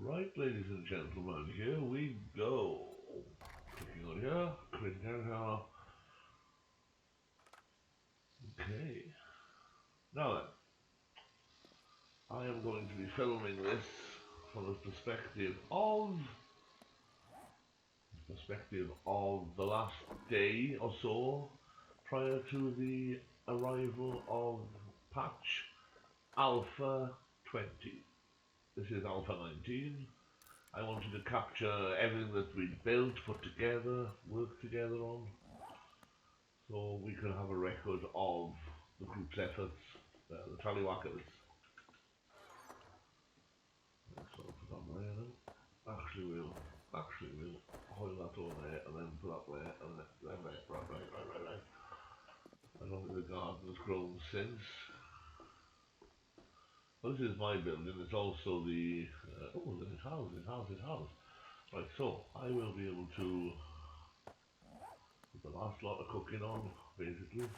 Right, ladies and gentlemen, here we go. Clicking on here, clicking on here. Okay. Now then, I am going to be filming this from the perspective of the last day or so prior to the arrival of patch Alpha 20. This is Alpha 19. I wanted to capture everything that we'd built, put together, worked together on, so we could have a record of the group's efforts, the Tallywackers. So put that there then. Actually we'll hold that over there and then put that there and then there. Right. I don't think the garden has grown since. Well, this is my building, it's also the, it has. Right, so I will be able to put the last lot of cooking on, basically.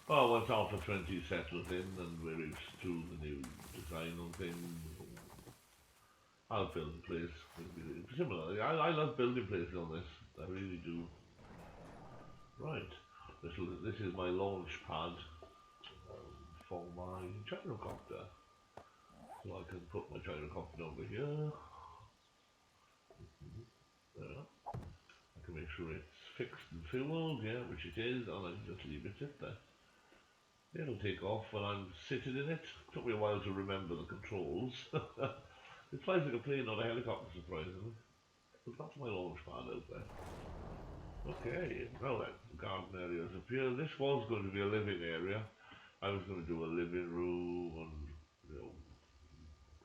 Well, once Alpha 20 settles in and we're used to the new design on things, I'll build a place. Similar. I love building places on this. I really do. Right. This is my launch pad for my gyrocopter. So I can put my gyrocopter over here. There. I can make sure it's fixed and fueled, yeah, which it is, and I can just leave it sit there. It'll take off when I'm sitting in it. Took me a while to remember the controls. It flies like a plane, not a helicopter, surprisingly. But that's my launch pad out there. Okay, now then, the garden area is up here. This was going to be a living area. I was going to do a living room and,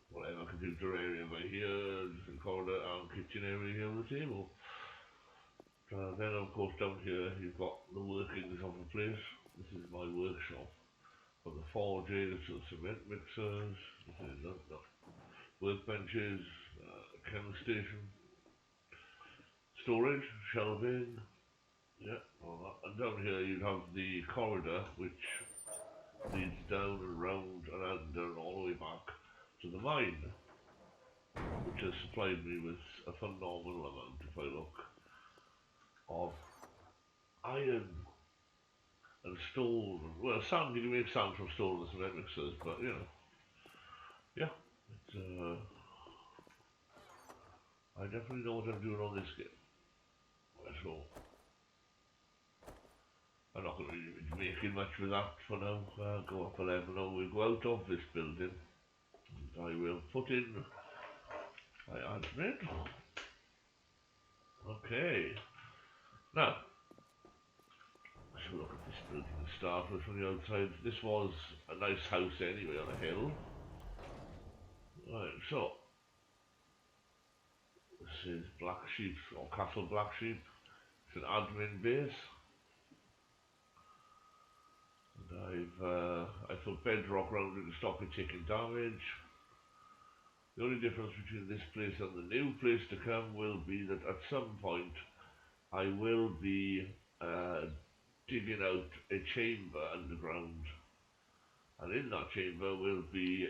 whatever, computer area by here, just a corner and kitchen area here on the table. Then of course down here you've got the workings of the place. This is my workshop. For the forging, the cement mixers, this is the workbenches, chemist station, storage, shelving, yeah, all that. And down here you'd have the corridor which leads down and round and out and down all the way back to the mine, which has supplied me with a phenomenal amount, if I look, of iron and stone. Well, sand, you can make sand from stone and cement mixers, but yeah, it's I definitely know what I'm doing on this game. So I'm not going to be making much with that for now. Go up a level now. We'll go out of this building and I will put in my admin. Okay. Now, let's have a look at this building to start with from the outside. This was a nice house anyway on a hill. Right, so this is Black Sheep, or Castle Black Sheep. It's an admin base. And I've put bedrock around it to stop it taking damage. The only difference between this place and the new place to come will be that at some point I will be digging out a chamber underground, and in that chamber will be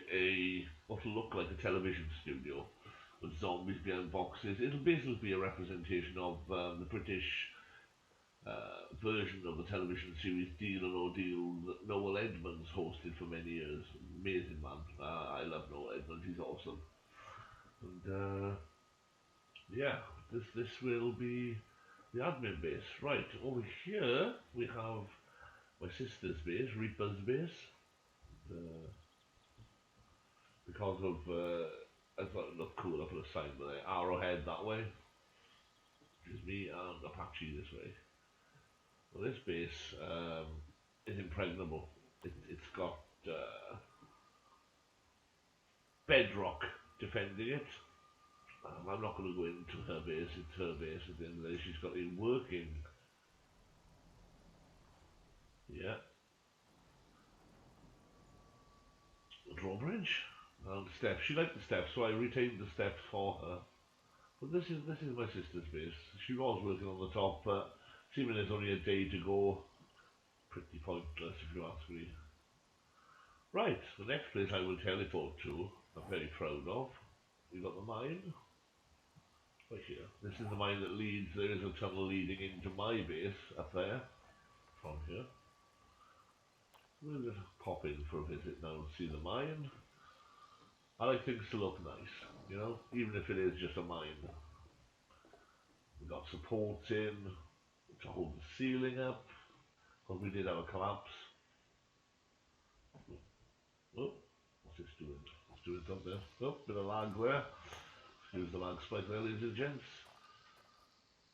what will look like a television studio with zombies behind boxes. It'll basically be a representation of the British version of the television series Deal or No Deal that Noel Edmonds hosted for many years. Amazing man. I love Noel Edmonds, he's awesome. And yeah, this will be the admin base. Right, over here we have my sister's base, Reaper's base. Because of, I thought it looked cool, I put a sign with an arrowhead that way, which is me, and Apache this way. Well, this base is impregnable. It's got bedrock defending it, I'm not going to go into her base, it's her base at the end of the day. She's got it working. Yeah. Drawbridge and steps. She liked the steps, so I retained the steps for her. But this is my sister's base. She was working on the top, but seeming there's only a day to go, pretty pointless if you ask me. Right, the next place I will teleport to, I'm very proud of. We've got the mine. Right here. This is the mine that leads, there is a tunnel leading into my base up there, from here. We'll just pop in for a visit now and see the mine. I like things to look nice, you know, even if it is just a mine. We've got supports in to hold the ceiling up, because we did have a collapse. Oh, what's this doing? It's doing something. Oh, bit of lag there. Excuse the lag spike there, ladies and gents.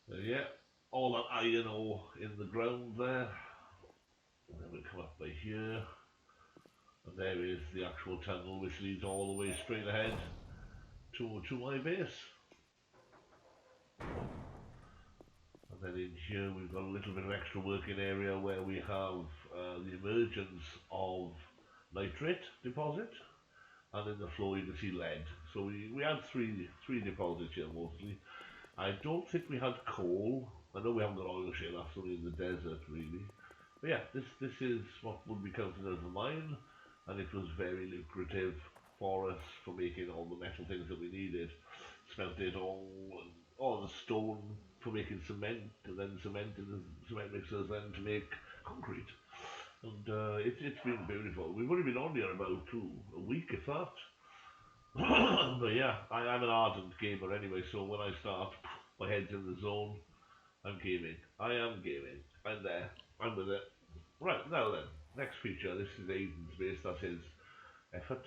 Yeah, all that iron ore in the ground there. And then we come up by here. And there is the actual tunnel which leads all the way straight ahead to my base. And then in here we've got a little bit of extra working area where we have the emergence of Nitrate Deposit, and in the floor you can see lead. So we had three deposits here mostly. I don't think we had coal. I know we haven't got oil shale, that's only in the desert really. But yeah, this is what would be counted as a mine, and it was very lucrative for us for making all the metal things that we needed. Smelted all the stone for making cement, and then cement in the cement mixers then to make concrete. And it's been beautiful. We've only been on here about a week if that. But yeah, I'm an ardent gamer anyway, so when I start, my head's in the zone. I'm gaming. I am gaming. I'm there. I'm with it. Right, now then, next feature. This is Aiden's base, that's his effort.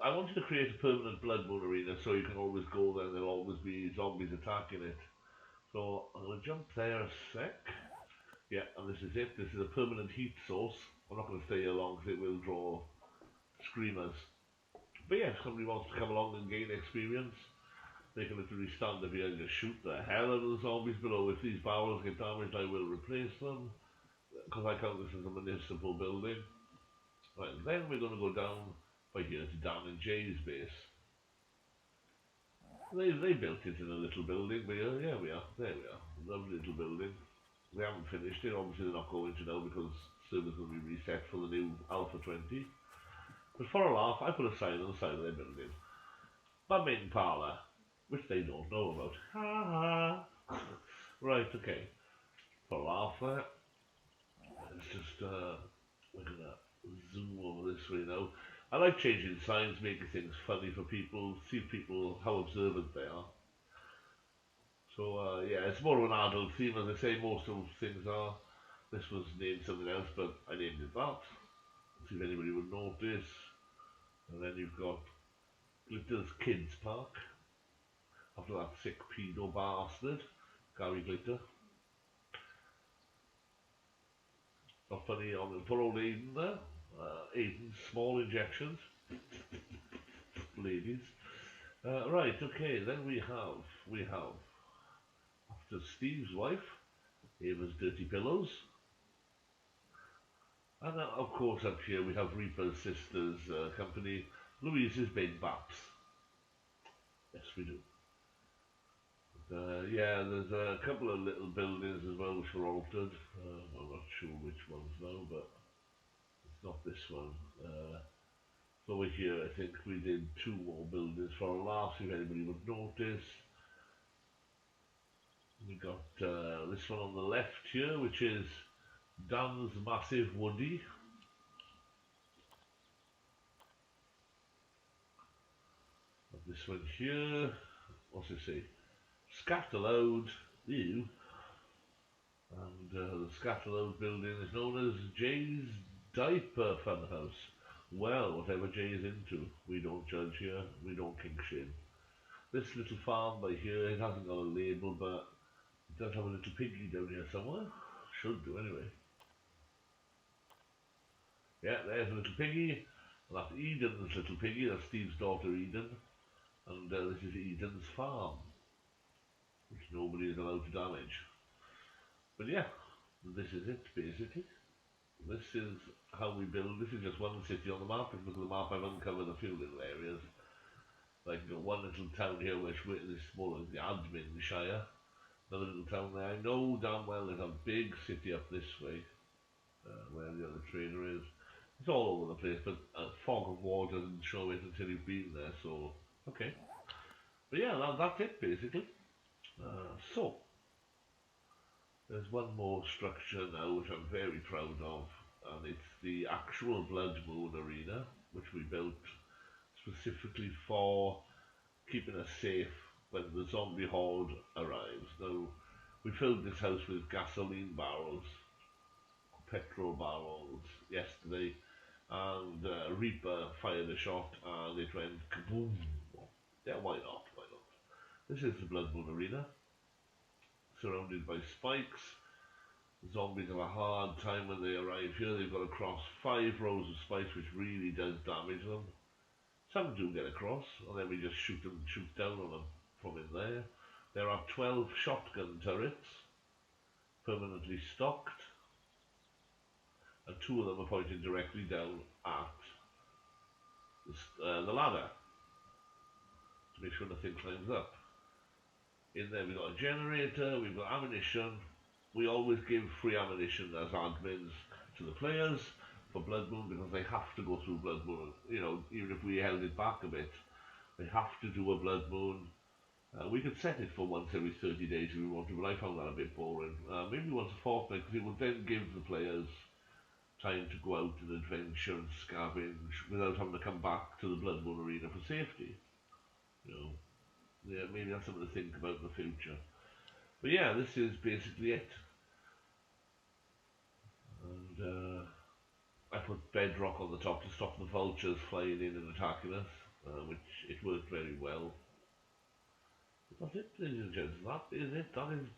I wanted to create a permanent Bloodborne Arena so you can always go there and there'll always be zombies attacking it. So I'm going to jump there a sec. Yeah, and this is it. This is a permanent heat source. I'm not going to stay here long because it will draw screamers. But yeah, if somebody wants to come along and gain experience, they can literally stand up here and just shoot the hell out of the zombies below. If these barrels get damaged, I will replace them, because I count this as a municipal building. Right, then we're going to go down by here to Dan and Jay's base. They built it in a little building, but yeah, we are. There we are. Lovely little building. We haven't finished it. Obviously, they're not going to now because servers will be reset for the new Alpha 20. But for a laugh, I put a sign on the side of their building. My main parlour, which they don't know about. Ha ha. Right, okay. For a laugh there. Let's just, we're gonna zoom over this way now. I like changing signs, making things funny for people, see people how observant they are. So yeah, it's more of an adult theme, as I say, most of things are. This was named something else, but I named it that. See if anybody would notice. And then you've got Glitter's Kids Park. After that sick pedo bastard, Gary Glitter. Not funny on for old Aiden there. Aiden's small injections. Ladies. Right, okay, then we have, after Steve's wife, Ava's Dirty Pillows. And of course up here we have Reaper's sister's company, Louise's Big Baps. Yes, we do. But, yeah, there's a couple of little buildings as well which were altered. I'm not sure which ones now, but it's not this one. Over here I think we did two more buildings for a laugh, if anybody would notice. We got this one on the left here, which is Dan's Massive Woody. And this one here, what's it say? Scatterload, ew. And the Scatterload building is known as Jay's Diaper Funhouse. Well, whatever Jay is into, we don't judge here, we don't kink shame. This little farm by here, it hasn't got a label, but it does have a little piggy down here somewhere. Should do anyway. Yeah, there's a little piggy. And that's Eden's little piggy, that's Steve's daughter Eden. And this is Eden's farm, which nobody is allowed to damage. But yeah, this is it basically. This is how we build. This is just one city on the map. If you look at the map, I've uncovered a few little areas. Like you've got one little town here, which is smaller than the admin shire. Another little town there. I know damn well there's a big city up this way, where the other trader is. It's all over the place, but a fog of war doesn't show it until you've been there, so, okay. But yeah, that's it basically. So, there's one more structure now which I'm very proud of, and it's the actual Bloodborne Arena, which we built specifically for keeping us safe when the zombie horde arrives. Now, we filled this house with gasoline barrels, petrol barrels yesterday, and Reaper fired a shot and it went kaboom. Yeah, why not? Why not? This is the Bloodborne Arena, surrounded by spikes. The zombies have a hard time when they arrive here. They've got to cross 5 rows of spikes, which really does damage them. Some do get across, and then we just shoot down on them from in there. There are 12 shotgun turrets, permanently stocked, and 2 of them are pointing directly down at the ladder to make sure nothing climbs up. In there we've got a generator, we've got ammunition. We always give free ammunition as admins to the players for Bloodborne because they have to go through Bloodborne. You know, even if we held it back a bit, they have to do a Bloodborne. We could set it for once every 30 days if we wanted, but I found that a bit boring. Maybe once a fortnight, because it would then give the players time to go out and adventure and scavenge without having to come back to the Bloodborne Arena for safety. You know, yeah, maybe that's something to think about in the future. But yeah, this is basically it. And I put bedrock on the top to stop the vultures flying in and attacking us, which it worked very well. But that's it, ladies and gents. That is it. That is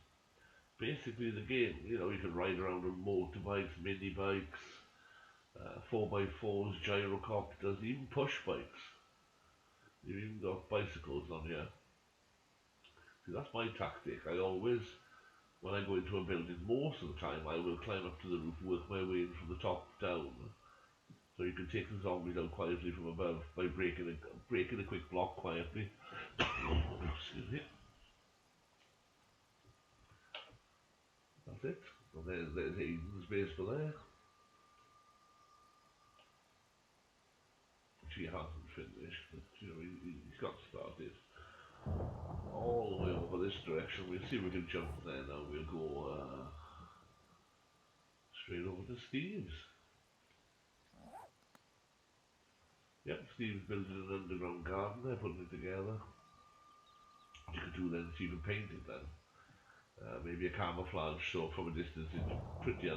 basically the game. You know, you can ride around on motorbikes, mini bikes, 4x4s, gyrocopters, even push bikes. You've even got bicycles on here. See, that's my tactic. I always, when I go into a building, most of the time I will climb up to the roof, work my way in from the top down. So you can take the zombies out quietly from above by breaking a quick block quietly. Excuse me. That's it. And there's Aiden's base for there. She hasn't finished, but you know, he's got started. All the way over this direction. We'll see if we can jump there now. We'll go straight over to Steve's. Yep, Steve's building an underground garden there, putting it together. What you could do then is you can paint it then. Maybe a camouflage, so from a distance it's pretty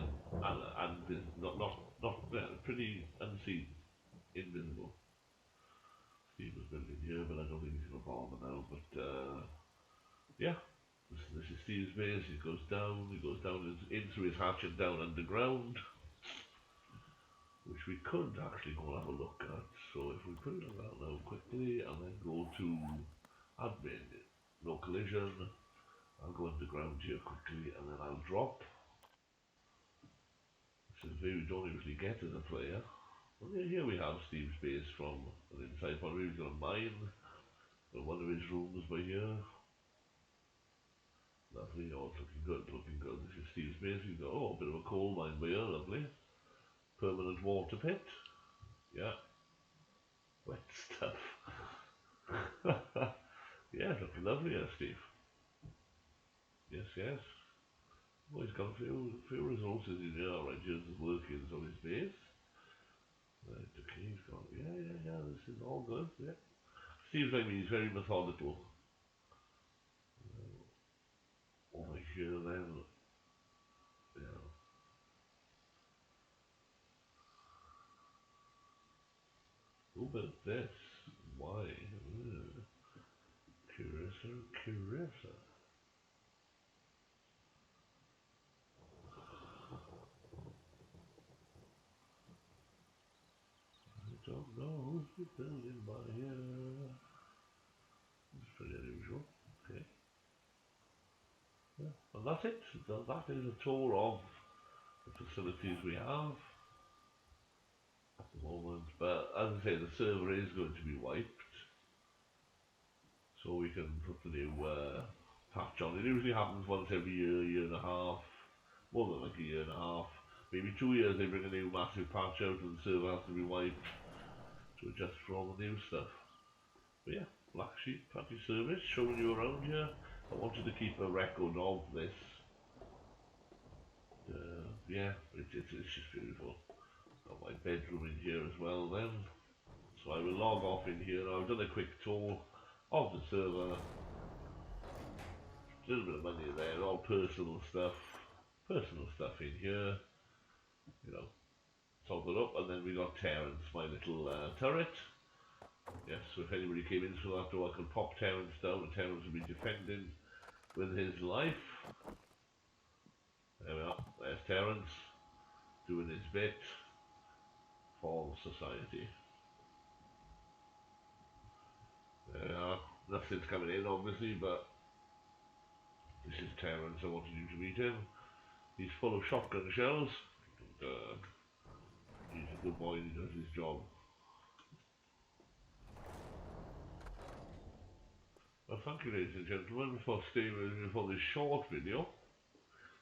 pretty unseen, invisible. Steve was building here, but I don't think he's going to bother now. But yeah, this is Steve's base. He goes down in through his hatch and down underground, which we could actually go and have a look at. So if we put it on that now quickly, and then go to admin, no collision. I'll go underground here quickly, and then I'll drop. This is where we don't usually get as a player. Well, here we have Steve's base from an inside point of view. He's got a mine. Got one of his rooms by here. Lovely. Oh, it's looking good, looking good. This is Steve's base. We've got, a bit of a coal mine by here. Lovely. Permanent water pit. Yeah. Wet stuff. Yeah, looking lovely here, Steve. Yes, yes. Well, he's got a few resources in here, right? Here's the workings on his base. Right, okay, he's got, yeah, this is all good, yeah. Seems like he's very methodical. Over here then, yeah. Who built this? Why? Curious. I don't know who's building by here. It's pretty unusual. Okay. Yeah. And that's it. That is a tour of the facilities we have at the moment. But as I say, the server is going to be wiped, so we can put the new patch on. It usually happens once every year, year and a half, more than like a year and a half. Maybe 2 years they bring a new massive patch out and the server has to be wiped to adjust for all the new stuff. But yeah, Black Sheep Patty Service, showing you around here. I wanted to keep a record of this. Yeah, it's just beautiful. Got my bedroom in here as well then. So I will log off in here. I've done a quick tour of the server. A little bit of money there, all personal stuff. Personal stuff in here. You know, top it up. And then we got Terrence, my little turret. Yes, so if anybody came in through that door, I could pop Terrence down and Terrence would be defending with his life. There we are, there's Terrence doing his bit for society. There we are, nothing's coming in obviously, but this is Terrence. I wanted you to meet him. He's full of shotgun shells. He's a good boy and he does his job. Well, thank you ladies and gentlemen for staying with me for this short video.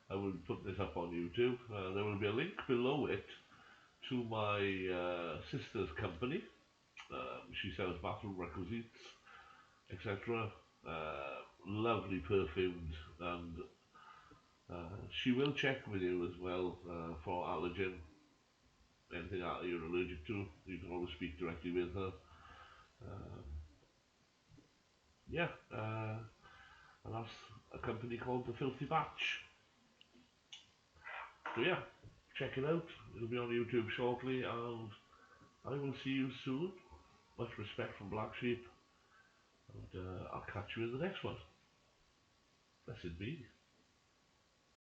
I will put this up on YouTube. There will be a link below it to my sister's company. She sells bathroom requisites, etc. Lovely perfumed, and she will check with you as well for allergen. Anything that you're allergic to, you can always speak directly with her. Yeah, and that's a company called The Filthy Batch. So yeah, check it out. It'll be on YouTube shortly, and I will see you soon. Much respect from Black Sheep, and I'll catch you in the next one. Blessed be.